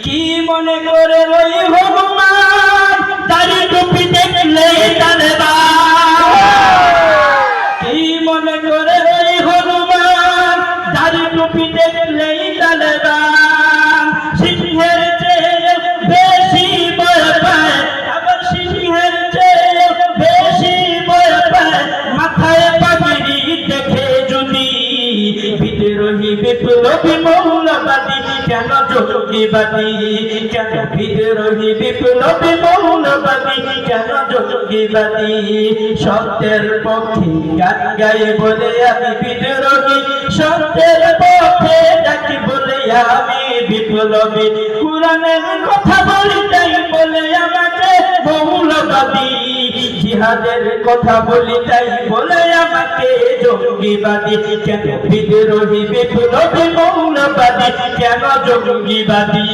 কি মনে করে ওই ভগবান দাড়ি টুপি দেখলেই তালেবান, কি মনে করে ওই ভগবান দাড়ি টুপি দেখলেই তালেবান। সিংহের চেয়ে বেশি ভয় পায়, আবার সিংহের চেয়ে বেশি ভয় পায় মাথায় পাগড়ি দেখে যদি। বিদ্রোহী বিপ্লবী মৌলবাদী কেন জঙ্গিবাদী, কেন বিদ্রোহী বিপ্লবী মৌলবাদী কেন জঙ্গিবাদী। সত্যের পক্ষে গান গায়ে বলে আমি বিদ্রোহী, সত্যের পক্ষে ডাকি বলে আমি বিপ্লবী। কুরআনের কথা বলি তাই বলে আমাকে মৌলবাদী, জিহাদের কথা বলি তাই বলে আমাকে জঙ্গিবাদী। কেন বিদ্রোহী বিপ্লবী মৌলবাদী কেন জঙ্গিবাদী।